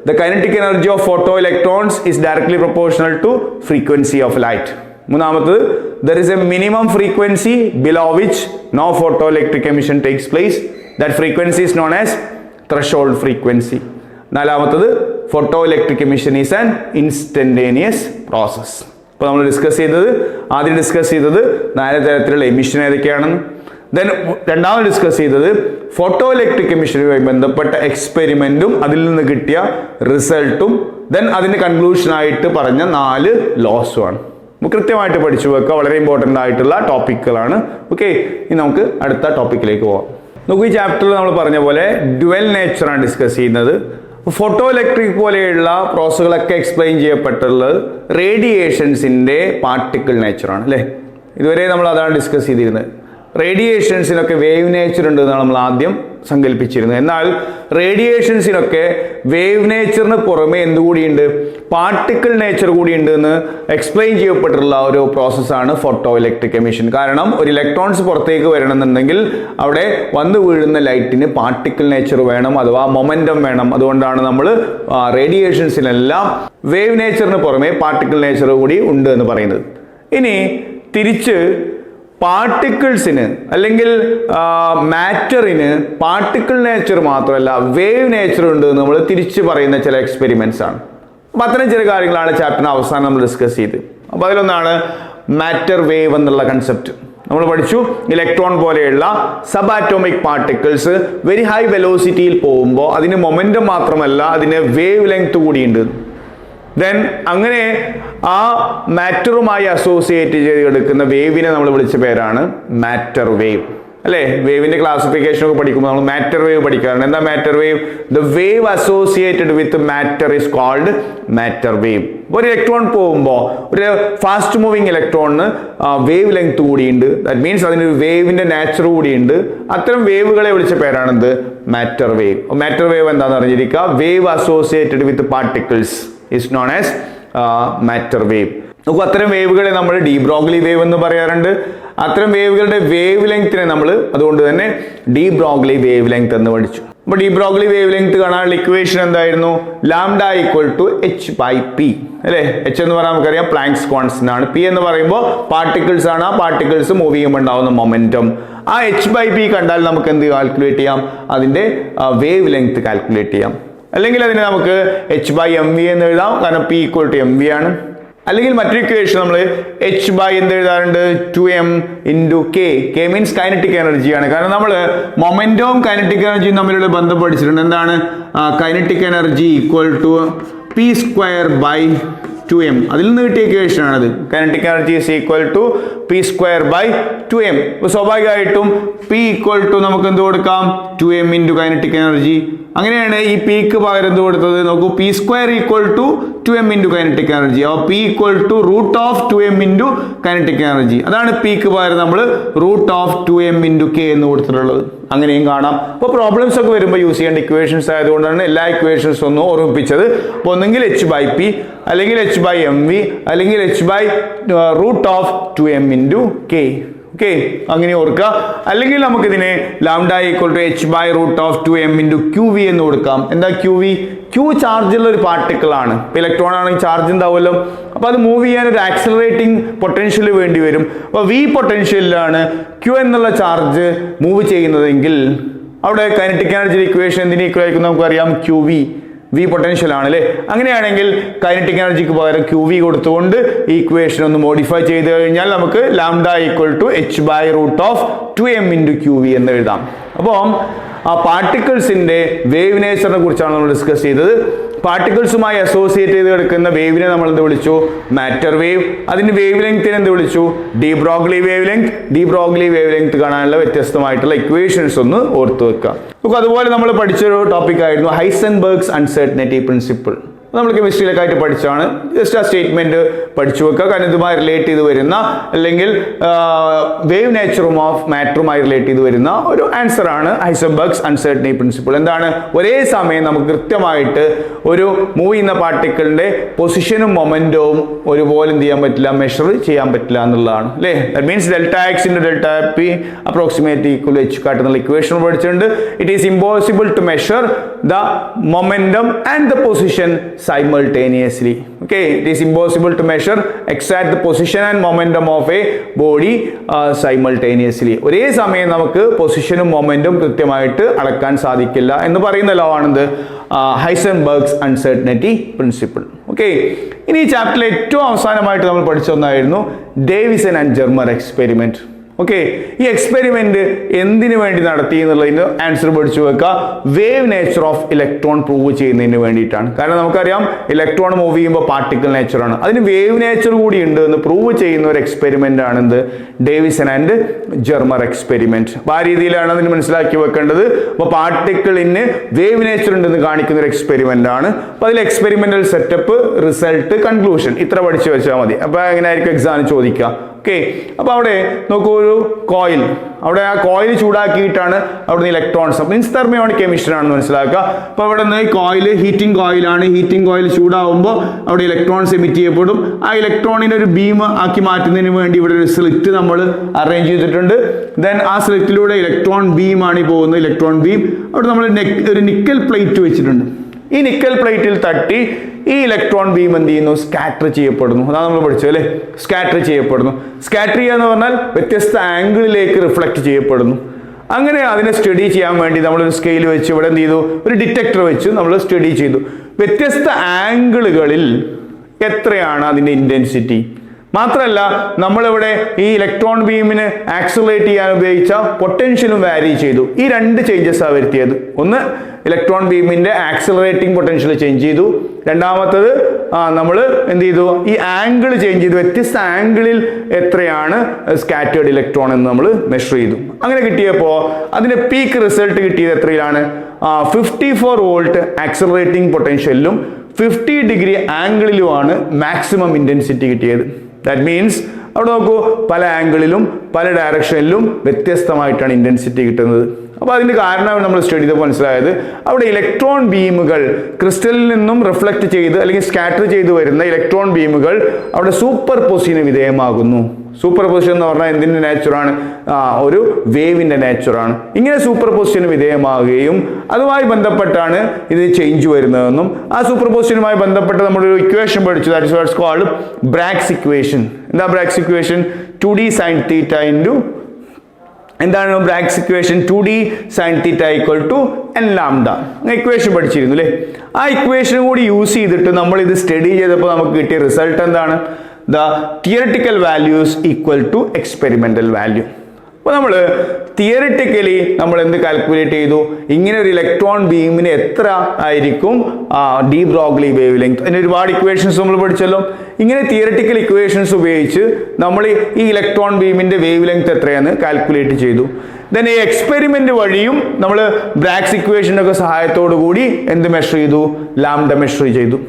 the kinetic energy of photoelectrons is directly proportional to frequency of light. മൂന്നാമത്തത് there is a minimum frequency below which no photoelectric emission takes place. That frequency is known as threshold frequency. നാലാമത്തത് photoelectric emission is an instantaneous process. അപ്പോൾ നമ്മൾ ആദ്യം discuss ചെയ്തത് 4 തരത്തിലുള്ള emission ഏതൊക്കെയാണെന്ന്. Then രണ്ടാമത് discuss ചെയ്തത് ഫോട്ടോ ഇലക്ട്രിക് എമിഷനുമായി ബന്ധപ്പെട്ട എക്സ്പെരിമെന്റും അതിൽ നിന്ന് കിട്ടിയ റിസൾട്ടും ദെൻ അതിന്റെ കൺക്ലൂഷനായിട്ട് പറഞ്ഞ 4 ലോസും ആണ്. കൃത്യമായിട്ട് പഠിച്ചു വെക്കുക. വളരെ ഇമ്പോർട്ടൻ്റ് ആയിട്ടുള്ള ടോപ്പിക്കുകളാണ്. ഓക്കെ, ഇനി നമുക്ക് അടുത്ത ടോപ്പിക്കിലേക്ക് പോവാം. നമുക്ക് ഈ ചാപ്റ്ററിൽ നമ്മൾ പറഞ്ഞ പോലെ ഡ്യുവൽ നേച്ചറാണ് ഡിസ്കസ് ചെയ്യുന്നത്. ഫോട്ടോ ഇലക്ട്രിക് പോലെയുള്ള പ്രോസസ്സുകളൊക്കെ എക്സ്പ്ലെയിൻ ചെയ്യപ്പെട്ടുള്ളത് റേഡിയേഷൻസിന്റെ പാർട്ടിക്കിൾ നേച്ചറാണ് അല്ലേ? ഇതുവരെ നമ്മൾ അതാണ് ഡിസ്കസ് ചെയ്തിരുന്നത്. റേഡിയേഷൻസിനൊക്കെ വേവ് നേച്ചർ ഉണ്ട് എന്നാണ് നമ്മൾ ആദ്യം സങ്കല്പിച്ചിരുന്നത്. എന്നാൽ റേഡിയേഷൻസിനൊക്കെ വേവ് നേച്ചറിന് പുറമെ എന്തുകൂടിയുണ്ട്, പാർട്ടിക്കിൾ നേച്ചർ കൂടിയുണ്ട് എന്ന് എക്സ്പ്ലെയിൻ ചെയ്യപ്പെട്ടിട്ടുള്ള ഒരു പ്രോസസ്സാണ് ഫോട്ടോ ഇലക്ട്രിക് എമിഷൻ. കാരണം ഒരു ഇലക്ട്രോൺസ് പുറത്തേക്ക് വരണമെന്നുണ്ടെങ്കിൽ അവിടെ വന്നു വീഴുന്ന ലൈറ്റിന് പാർട്ടിക്കിൾ നേച്ചർ വേണം, അഥവാ മൊമെന്റം വേണം. അതുകൊണ്ടാണ് നമ്മൾ റേഡിയേഷൻസിനെല്ലാം വേവ് നേച്ചറിന് പുറമെ പാർട്ടിക്കിൾ നേച്ചർ കൂടി ഉണ്ട് എന്ന് പറയുന്നത്. ഇനി തിരിച്ച് പാർട്ടിക്കിൾസിന് അല്ലെങ്കിൽ മാറ്ററിന് പാർട്ടിക്കിൾ നേച്ചർ മാത്രമല്ല വേവ് നേച്ചർ ഉണ്ട് എന്ന് നമ്മൾ തിരിച്ച് പറയുന്ന ചില എക്സ്പെരിമെന്റ്സ് ആണ്. അപ്പം അത്തരം ചില കാര്യങ്ങളാണ് ചാപ്റ്ററിന് അവസാനം നമ്മൾ ഡിസ്കസ് ചെയ്ത്. അപ്പോൾ അതിലൊന്നാണ് മാറ്റർ വേവ് എന്നുള്ള കൺസെപ്റ്റ്. നമ്മൾ പഠിച്ചു ഇലക്ട്രോൺ പോലെയുള്ള sub atomic particles very high വെലോസിറ്റിയിൽ പോകുമ്പോൾ അതിന് മൊമെന്റം മാത്രമല്ല അതിന് വേവ് ലെങ്ത് കൂടിയുണ്ട്. ദെൻ അങ്ങനെ ആ മാറ്ററുമായി അസോസിയേറ്റ് ചെയ്തെടുക്കുന്ന വേവിനെ നമ്മൾ വിളിച്ച പേരാണ് മാറ്റർ വേവ്, അല്ലേ? വേവിന്റെ ക്ലാസിഫിക്കേഷൻ ഒക്കെ പഠിക്കുമ്പോൾ നമ്മൾ മാറ്റർ വേവ് പഠിക്കാറുണ്ട്. എന്താ matter wave? The wave associated with matter is called matter wave. ഒരു ഇലക്ട്രോൺ പോകുമ്പോൾ ഒരു ഫാസ്റ്റ് മൂവിങ് ഇലക്ട്രോണിന് വേവ് ലെങ്ത് കൂടിയുണ്ട്. ദാറ്റ് മീൻസ് അതിനൊരു വേവിന്റെ നാച്ചർ കൂടിയുണ്ട്. അത്തരം വേവുകളെ വിളിച്ച പേരാണെന്ത്? Matter wave. മാറ്റർ വേവ് എന്താണെന്ന് അറിഞ്ഞിരിക്കുക. Wave associated with particles is known as matter wave. നോക്കൂ, അത്തരം വേവുകളെ നമ്മൾ ഡി ബ്രോഗ്ലി വേവ് എന്ന് പറയാറുണ്ട്. അത്തരം വേവുകളുടെ വേവ് ലെങ്ത്തിനെ നമ്മൾ അതുകൊണ്ട് തന്നെ ഡി ബ്രോഗ്ലി വേവ് ലെങ്ത് എന്ന് പഠിച്ചു. അപ്പോൾ ഡി ബ്രോഗ്ലി വേവ് ലെങ്ത് കാണാനുള്ള ഇക്വേഷൻ എന്തായിരുന്നു? Lambda equal to h by p, അല്ലേ? എച്ച് എന്ന് പറയാൻ നമുക്കറിയാം പ്ലാങ്ക്സ് കോൺസ്റ്റന്റ് ആണ്. പി എന്ന് പറയുമ്പോൾ പാർട്ടിക്കിൾസ് ആണ്. ആ പാർട്ടിക്കിൾസ് മൂവ് ചെയ്യുമ്പോൾ ഉണ്ടാവുന്ന മൊമെന്റം. ആ എച്ച് ബൈ പി കണ്ടാൽ നമുക്ക് എന്ത് കാൽക്കുലേറ്റ് ചെയ്യാം? അതിന്റെ വേവ് ലെങ്ത് കാൽക്കുലേറ്റ് ചെയ്യാം. അല്ലെങ്കിൽ അതിനെ നമുക്ക് എച്ച് ബൈ എം വി എന്ന് എഴുതാം, കാരണം p equal to m v ആണ്. അല്ലെങ്കിൽ മറ്റൊരു ഇക്വേഷൻ നമ്മൾ എച്ച് ബൈ എന്ത് എഴുതാറുണ്ട്? 2m into K. K means kinetic എനർജിയാണ്. കാരണം നമ്മൾ മൊമെന്റവും കൈനറ്റിക് എനർജിയും തമ്മിലുള്ള ബന്ധം പഠിച്ചിട്ടുണ്ട്. എന്താണ്? Kinetic energy equal to p square by 2m. അതിൽ നിന്ന് കിട്ടിയ ഇക്വേഷൻ ആണത്. Kinetic energy is equal to p square by 2m. അപ്പോൾ സ്വാഭാവികമായിട്ടും പി ഈക്വൽ ടു നമുക്ക് എന്ത് കൊടുക്കാം? 2m into kinetic energy. അങ്ങനെയാണ് ഈ പിക്ക് പകരം എന്ത് കൊടുത്തത്? നോക്കൂ, P square equal to 2m into kinetic energy. അപ്പോൾ P equal to root of 2m into kinetic energy. അതാണ് പിക്ക് പകരം നമ്മൾ root of 2m into K എന്ന് കൊടുത്തിട്ടുള്ളത്. അങ്ങനെയും കാണാം. അപ്പോൾ പ്രോബ്ലംസ് ഒക്കെ വരുമ്പോൾ യൂസ് ചെയ്യേണ്ട ഇക്വേഷൻസ് ആയതുകൊണ്ടാണ് എല്ലാ ഇക്വേഷൻസ് ഒന്നും ഓർമ്മിപ്പിച്ചത്. അപ്പോൾ ഒന്നെങ്കിൽ എച്ച് ബൈ പി, അല്ലെങ്കിൽ എച്ച് ബൈ എം വി, അല്ലെങ്കിൽ h by root of 2m into k. Okay, അങ്ങനെ ഓർക്കുക. അല്ലെങ്കിൽ നമുക്കിതിനെ lambda equal to h by root of 2m into q v എന്ന് കൊടുക്കാം. എന്താ ക്യൂ വി? ക്യൂ ചാർജുള്ള ഒരു പാർട്ടിക്കിൾ ആണ്. ഇപ്പം ഇലക്ട്രോൺ ആണെങ്കിൽ ചാർജ് ഉണ്ടാവുമല്ലോ. അപ്പോൾ അത് മൂവ് ചെയ്യാൻ ഒരു ആക്സിലറേറ്റിംഗ് പൊട്ടൻഷ്യൽ വേണ്ടി വരും. അപ്പോൾ വി പൊട്ടൻഷ്യലിലാണ് ക്യൂ എന്നുള്ള ചാർജ് മൂവ് ചെയ്യുന്നതെങ്കിൽ അവിടെ കൈനറ്റിക് എനർജി ഇക്വേഷൻ എന്തിന് ഈക്വൽ ആയിരിക്കും? നമുക്കറിയാം ക്യൂ വി. വി പൊട്ടൻഷ്യൽ ആണ്, അല്ലേ? അങ്ങനെയാണെങ്കിൽ കൈനറ്റിക് എനർജിക്ക് പകരം ക്യൂ വി കൊടുത്തുകൊണ്ട് ഈ ഇക്വേഷൻ ഒന്ന് മോഡിഫൈ ചെയ്ത് കഴിഞ്ഞാൽ നമുക്ക് lambda equal to h by root of 2m into q v എന്ന് എഴുതാം. അപ്പം ആ പാർട്ടിക്കിൾസിന്റെ വേവ് നേച്ചറിനെ കുറിച്ചാണ് നമ്മൾ ഡിസ്കസ് ചെയ്തത്. പാർട്ടിക്കിൾസുമായി അസോസിയേറ്റ് ചെയ്ത് കിടക്കുന്ന വേവിനെ നമ്മൾ എന്ത് വിളിച്ചു? Matter wave. അതിന്റെ വേവ് ലെങ്തിനെ എന്ത് വിളിച്ചു? D Broglie wave length. D Broglie wave length കാണാനുള്ള വ്യത്യസ്തമായിട്ടുള്ള ഇക്വേഷൻസ് ഒന്ന് ഓർത്തു വെക്കുക. നമുക്ക് അതുപോലെ നമ്മൾ പഠിച്ചൊരു ടോപ്പിക് ആയിരുന്നു ഹൈസൻബർഗ്സ് അൺസർട്ടനിറ്റി പ്രിൻസിപ്പിൾ. നമ്മൾ കെമിസ്ട്രിയിലൊക്കെ ആയിട്ട് പഠിച്ചാണ്. ജസ്റ്റ് ആ സ്റ്റേറ്റ്മെന്റ് പഠിച്ചു വെക്കുക. കാരണം ഇതുമായി റിലേറ്റ് ചെയ്ത് വരുന്ന അല്ലെങ്കിൽ വേവ് നേച്ചറും ഓഫ് മാറ്ററുമായി റിലേറ്റ് ചെയ്ത് വരുന്ന ഒരു ആൻസർ ആണ് ഹൈസൻബർഗ്സ് അൺസർട്ടനിറ്റി പ്രിൻസിപ്പിൾ. എന്താണ്? ഒരേ സമയം നമുക്ക് കൃത്യമായിട്ട് ഒരു മൂവ് ചെയ്യുന്ന പാർട്ടിക്കിളിന്റെ പൊസിഷനും മൊമെന്റവും ഒരുപോലെ എന്ത് ചെയ്യാൻ പറ്റില്ല? മെഷർ ചെയ്യാൻ പറ്റില്ല എന്നുള്ളതാണ്, അല്ലേ? That means delta X into delta P approximate equal H കാട്ടുന്നുള്ള ഇക്വേഷൻ പഠിച്ചിട്ടുണ്ട്. It is impossible to measure the momentum and the position simultaneously. Okay, it is impossible to measure exact the position and momentum of a body simultaneously. ഒരേ സമയം നമുക്ക് പൊസിഷനും momentum കൃത്യമായിട്ട് അളക്കാൻ സാധിക്കില്ല എന്ന് പറയുന്ന ലോ ആണെന്ത്? Heisenberg's uncertainty principle. ഓക്കെ, ഇനി ഈ ചാപ്റ്ററിൽ ഏറ്റവും അവസാനമായിട്ട് നമ്മൾ പഠിച്ച ഒന്നായിരുന്നു Davisson and Germer experiment. Okay, ഈ എക്സ്പെരിമെന്റ് എന്തിനു വേണ്ടി നടത്തി എന്നുള്ളതിന് ആൻസർ പഠിച്ചു വെക്കുക. Wave nature of electron prove ചെയ്യുന്നതിന് വേണ്ടിയിട്ടാണ്. കാരണം നമുക്കറിയാം ഇലക്ട്രോൺ മൂവ് ചെയ്യുമ്പോൾ പാർട്ടിക്കിൾ നേച്ചറാണ്. അതിന് വേവ് നേച്ചർ കൂടി ഉണ്ട് എന്ന് പ്രൂവ് ചെയ്യുന്ന ഒരു എക്സ്പെരിമെന്റ് ആണ് എന്ത്? Davisson and Germer experiment. അപ്പോൾ ആ രീതിയിലാണ് അതിന് മനസ്സിലാക്കി വെക്കേണ്ടത്. അപ്പോൾ പാർട്ടിക്കിളിന് വേവ് നേച്ചർ ഉണ്ടെന്ന് കാണിക്കുന്ന ഒരു എക്സ്പെരിമെന്റ് ആണ്. അപ്പോൾ അതിൽ എക്സ്പെരിമെന്റൽ സെറ്റപ്പ്, റിസൾട്ട്, കൺക്ലൂഷൻ ഇത്ര പഠിച്ചു വെച്ചാൽ മതി. അപ്പോൾ എങ്ങനെയായിരിക്കും എക്സാമിന് ചോദിക്കുക? ഓക്കെ. അപ്പോൾ അവിടെ നോക്കൂ, ഒരു കോയിൽ, അവിടെ ആ കോയിൽ ചൂടാക്കിയിട്ടാണ് അവിടെ നിന്ന് ഇലക്ട്രോൺസ്, മീൻസ് തെർമിയോണിക് എമിഷൻ ആണെന്ന് മനസ്സിലാക്കുക. അപ്പോൾ അവിടെ നിന്ന് ഈ കോയിൽ ഹീറ്റിംഗ് കോയിലാണ്. ഹീറ്റിംഗ് കോയിൽ ചൂടാവുമ്പോൾ അവിടെ ഇലക്ട്രോൺസ് എമിറ്റ് ചെയ്യപ്പെടും. ആ ഇലക്ട്രോണിനെ ഒരു ബീം ആക്കി മാറ്റുന്നതിന് വേണ്ടി ഇവിടെ ഒരു സ്ലിറ്റ് നമ്മൾ അറേഞ്ച് ചെയ്തിട്ടുണ്ട്. ദെൻ ആ സ്ലിറ്റിലൂടെ ഇലക്ട്രോൺ ബീമാണ് ഈ പോകുന്നത്, ഇലക്ട്രോൺ ബീം. അവിടെ നമ്മൾ ഒരു നിക്കൽ പ്ലേറ്റ് വെച്ചിട്ടുണ്ട്. ഈ നിക്കൽ പ്ലേറ്റിൽ തട്ടി ഈ ഇലക്ട്രോൺ ബീം എന്ത് ചെയ്യുന്നു? സ്കാറ്റർ ചെയ്യപ്പെടുന്നു. അതാണ് നമ്മൾ പഠിച്ചത് അല്ലേ, സ്കാറ്റർ ചെയ്യപ്പെടുന്നു. സ്കാറ്റർ ചെയ്യുക എന്ന് പറഞ്ഞാൽ വ്യത്യസ്ത ആംഗിളിലേക്ക് റിഫ്ലക്ട് ചെയ്യപ്പെടുന്നു. അങ്ങനെ അതിനെ സ്റ്റഡി ചെയ്യാൻ വേണ്ടി നമ്മളൊരു സ്കെയിൽ വെച്ച് ഇവിടെ എന്ത് ചെയ്തു? ഒരു ഡിറ്റക്ടർ വെച്ച് നമ്മൾ സ്റ്റഡി ചെയ്തു. വ്യത്യസ്ത ആംഗിളുകളിൽ എത്രയാണ് അതിൻ്റെ ഇൻറ്റൻസിറ്റി. മാത്രമല്ല നമ്മളിവിടെ ഈ ഇലക്ട്രോൺ ബീമിന് ആക്സിലറേറ്റ് ചെയ്യാൻ ഉപയോഗിച്ച പൊട്ടൻഷ്യലും വാരി ചെയ്തു. ഈ രണ്ട് ചേഞ്ചസാണ് വരുത്തിയത്. ഒന്ന്, ഇലക്ട്രോൺ ബീമിന്റെ ആക്സിലറേറ്റിംഗ് പൊട്ടൻഷ്യൽ ചേഞ്ച് ചെയ്തു. രണ്ടാമത്തത് നമ്മൾ എന്ത് ചെയ്തു? ഈ ആംഗിൾ ചേഞ്ച് ചെയ്തു. വ്യത്യസ്ത ആംഗിളിൽ എത്രയാണ് സ്കാറ്റേർഡ് ഇലക്ട്രോൺ എന്ന് നമ്മൾ മെഷർ ചെയ്തു. അങ്ങനെ കിട്ടിയപ്പോൾ അതിന്റെ പീക്ക് റിസൾട്ട് കിട്ടിയത് എത്രയിലാണ്? 54 വോൾട്ട് ആക്സിലറേറ്റിംഗ് പൊട്ടൻഷ്യലിലും 50 ഡിഗ്രി ആംഗിളിലുമാണ് മാക്സിമം ഇന്റൻസിറ്റി കിട്ടിയത്. ദാറ്റ് മീൻസ് അവിടെ നോക്കൂ, പല ആംഗിളിലും പല ഡയറക്ഷനിലും വ്യത്യസ്തമായിട്ടാണ് ഇന്റൻസിറ്റി കിട്ടുന്നത്. അപ്പോൾ അതിന്റെ കാരണം നമ്മൾ സ്റ്റഡി ചെയ്തപ്പോൾ മനസ്സിലായത്, അവിടെ ഇലക്ട്രോൺ ബീമുകൾ ക്രിസ്റ്റലിൽ നിന്നും റിഫ്ലക്ട് ചെയ്ത് അല്ലെങ്കിൽ സ്കാറ്റർ ചെയ്ത് വരുന്ന ഇലക്ട്രോൺ ബീമുകൾ അവിടെ സൂപ്പർ പൊസിഷന് വിധേയമാകുന്നു. സൂപ്പർ പൊസിഷൻ എന്ന് പറഞ്ഞാൽ എന്തിന്റെ നേച്ചറാണ്? ഒരു വേവിന്റെ നേച്ചറാണ്. ഇങ്ങനെ സൂപ്പർ പൊസിഷന് വിധേയമാകുകയും അതുമായി ബന്ധപ്പെട്ടാണ് ഇത് ചേഞ്ച് വരുന്നതെന്നും, ആ സൂപ്പർ പൊസിഷനുമായി ബന്ധപ്പെട്ട് നമ്മളൊരു ഇക്വേഷൻ പഠിച്ചു, that is what's called Bragg's equation. എന്താ Bragg's equation? 2d sin theta into എന്താണ് Bragg's equation? 2d sin theta equal to n lambda. Equation പഠിച്ചിരുന്നു അല്ലേ? ആ ഇക്വേഷൻ കൂടി യൂസ് ചെയ്തിട്ട് നമ്മൾ ഇത് സ്റ്റഡി ചെയ്തപ്പോൾ നമുക്ക് കിട്ടിയ റിസൾട്ട് എന്താണ്? The theoretical values equal to experimental value. അപ്പോൾ നമ്മൾ തിയറിറ്റിക്കലി നമ്മൾ എന്ത് കാൽക്കുലേറ്റ് ചെയ്തു? ഇങ്ങനെ ഒരു ഇലക്ട്രോൺ ബീമിന് എത്ര ആയിരിക്കും ഡി ബ്രോഗ്ലി വേവ് ലെങ്ത്? അതിന് ഒരുപാട് ഇക്വേഷൻസ് നമ്മൾ പഠിച്ചല്ലോ. ഇങ്ങനെ തിയറിറ്റിക്കൽ ഇക്വേഷൻസ് ഉപയോഗിച്ച് നമ്മൾ ഈ ഇലക്ട്രോൺ ബീമിന്റെ വേവ് ലെങ്ത് എത്രയാണെന്ന് കാൽക്കുലേറ്റ് ചെയ്തു. ദെൻ ഈ എക്സ്പെരിമെന്റ് വഴിയും നമ്മൾ ബ്രാഗ്സ് ഇക്വേഷനൊക്കെ സഹായത്തോടു കൂടി എന്ത് മെഷർ ചെയ്തു? ലാംഡ മെഷർ ചെയ്തു.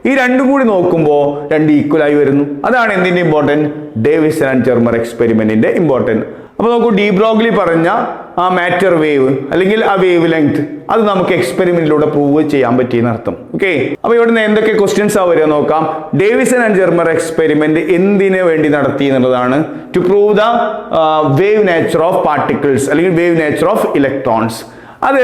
ഈ രണ്ടും കൂടി നോക്കുമ്പോൾ രണ്ട് ഈക്വൽ ആയി വരുന്നു. അതാണ് എന്തിന്റെ ഇമ്പോർട്ടൻറ്റ്? ഡേവിസൺ ആൻഡ് ജെർമർ എക്സ്പെരിമെന്റിന്റെ ഇമ്പോർട്ടൻറ്റ്. അപ്പോൾ നോക്കൂ, ഡി ബ്രോഗ്ലി പറഞ്ഞ ആ മാറ്റർ വേവ് അല്ലെങ്കിൽ ആ വേവ് ലെങ്ത് അത് നമുക്ക് എക്സ്പെരിമെന്റിലൂടെ പ്രൂവ് ചെയ്യാൻ പറ്റിയെന്ന് അർത്ഥം. ഓക്കെ. അപ്പോൾ ഇവിടുന്ന് എന്തൊക്കെ ക്വസ്റ്റ്യൻസ് ആ വരിക നോക്കാം. ഡേവിസൺ ആൻഡ് ജെർമർ എക്സ്പെരിമെന്റ് എന്തിനു വേണ്ടി നടത്തി എന്നുള്ളതാണ്? To prove the wave nature of particles അല്ലെങ്കിൽ വേവ് നേച്ചർ ഓഫ് ഇലക്ട്രോൺസ്. അത്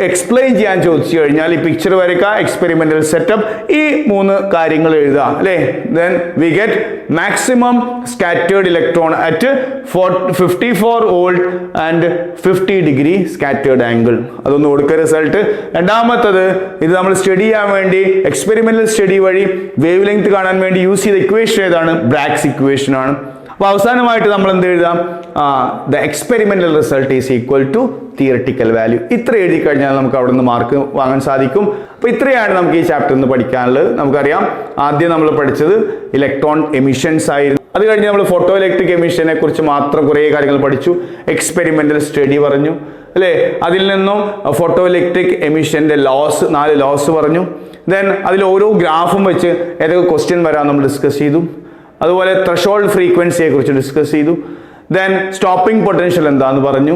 എക്സ്പ്ലെയിൻ ചെയ്യാൻ ചോദിച്ചു കഴിഞ്ഞാൽ ഈ പിക്ചർ വരയ്ക്കുക, എക്സ്പെരിമെന്റൽ സെറ്റപ്പ്, ഈ മൂന്ന് കാര്യങ്ങൾ എഴുതുക അല്ലേ. Then we get maximum scattered electron at 54 volt and 50 degree scattered angle. അതൊന്ന് കൊടുക്കുക റിസൾട്ട്. രണ്ടാമത്തത്, ഇത് നമ്മൾ സ്റ്റഡി ചെയ്യാൻ വേണ്ടി എക്സ്പെരിമെന്റൽ സ്റ്റഡി വഴി വേവ് ലെങ്ത് കാണാൻ വേണ്ടി യൂസ് ചെയ്ത ഇക്വേഷൻ ഏതാണ്? ബ്രാഗ്സ് ഇക്വേഷൻ ആണ്. അപ്പോൾ അവസാനമായിട്ട് നമ്മൾ എന്ത് എഴുതാം? The experimental result is equal to theoretical value. ഇത്ര എഴുതി കഴിഞ്ഞാൽ നമുക്ക് അവിടെ നിന്ന് മാർക്ക് വാങ്ങാൻ സാധിക്കും. അപ്പോൾ ഇത്രയാണ് നമുക്ക് ഈ ചാപ്റ്ററിൽ നിന്ന് പഠിക്കാനുള്ളത്. നമുക്കറിയാം, ആദ്യം നമ്മൾ പഠിച്ചത് ഇലക്ട്രോൺ എമിഷൻസ് ആയിരുന്നു. അത് കഴിഞ്ഞ് നമ്മൾ ഫോട്ടോ ഇലക്ട്രിക് എമിഷനെ കുറിച്ച് മാത്രം കുറേ കാര്യങ്ങൾ പഠിച്ചു. എക്സ്പെരിമെന്റൽ സ്റ്റഡി പറഞ്ഞു അല്ലേ. അതിൽ നിന്നും ഫോട്ടോ ഇലക്ട്രിക് എമിഷന്റെ ലോസ്, 4 ലോസ് പറഞ്ഞു. ദെൻ അതിൽ ഓരോ ഗ്രാഫും വെച്ച് ഏതൊക്കെ ക്വസ്റ്റ്യൻ വരാൻ നമ്മൾ ഡിസ്കസ് ചെയ്തു. അതുപോലെ ത്രഷോൾഡ് ഫ്രീക്വൻസിയെ കുറിച്ച് ഡിസ്കസ് ചെയ്തു. ദെൻ സ്റ്റോപ്പിംഗ് പൊട്ടൻഷ്യൽ എന്താന്ന് പറഞ്ഞു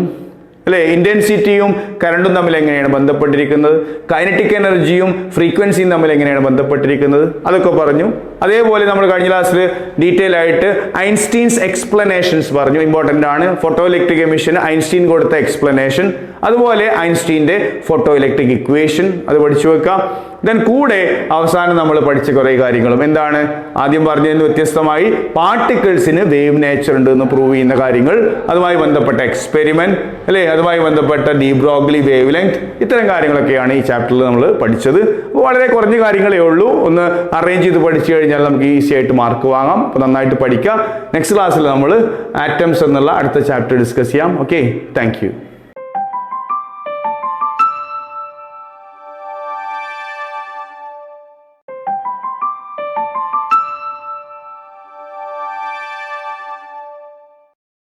അല്ലേ. ഇന്റൻസിറ്റിയും കറണ്ടും തമ്മിൽ എങ്ങനെയാണ് ബന്ധപ്പെട്ടിരിക്കുന്നത്, കൈനറ്റിക് എനർജിയും ഫ്രീക്വൻസിയും തമ്മിൽ എങ്ങനെയാണ് ബന്ധപ്പെട്ടിരിക്കുന്നത്, അതൊക്കെ പറഞ്ഞു. അതേപോലെ നമ്മൾ കഴിഞ്ഞ ക്ലാസ്സിൽ ഡീറ്റെയിൽ ആയിട്ട് ഐൻസ്റ്റീൻസ് എക്സ്പ്ലനേഷൻസ് പറഞ്ഞു. ഇമ്പോർട്ടൻ്റ് ആണ്. ഫോട്ടോ ഇലക്ട്രിക് എമിഷൻ ഐൻസ്റ്റീൻ കൊടുത്ത എക്സ്പ്ലനേഷൻ, അതുപോലെ ഐൻസ്റ്റീൻ്റെ ഫോട്ടോ ഇലക്ട്രിക് ഇക്വേഷൻ അത് പഠിച്ചു വെക്കാം. ദെൻ കൂടെ അവസാനം നമ്മൾ പഠിച്ച കുറേ കാര്യങ്ങളും എന്താണ്? ആദ്യം പറഞ്ഞതിന് വ്യത്യസ്തമായി പാർട്ടിക്കിൾസിന് വേവ് നേച്ചർ ഉണ്ട് എന്ന് പ്രൂവ് ചെയ്യുന്ന കാര്യങ്ങൾ, അതുമായി ബന്ധപ്പെട്ട എക്സ്പെരിമെന്റ് അല്ലേ, അതുമായി ബന്ധപ്പെട്ട ഡി ബ്രോഗ്ലി വേവ് ലെങ്ത്, ഇത്തരം കാര്യങ്ങളൊക്കെയാണ് ഈ ചാപ്റ്ററിൽ നമ്മൾ പഠിച്ചത്. വളരെ കുറഞ്ഞ കാര്യങ്ങളേ ഉള്ളൂ. ഒന്ന് അറേഞ്ച് ചെയ്ത് പഠിച്ചു കഴിഞ്ഞാൽ നമുക്ക് ഈസി ആയിട്ട് മാർക്ക് വാങ്ങാം. അപ്പോൾ നന്നായിട്ട് പഠിക്കുക. നെക്സ്റ്റ് ക്ലാസ്സിൽ നമ്മൾ ആറ്റംസ് എന്നുള്ള അടുത്ത ചാപ്റ്റർ ഡിസ്കസ് ചെയ്യാം. Okay, thank you.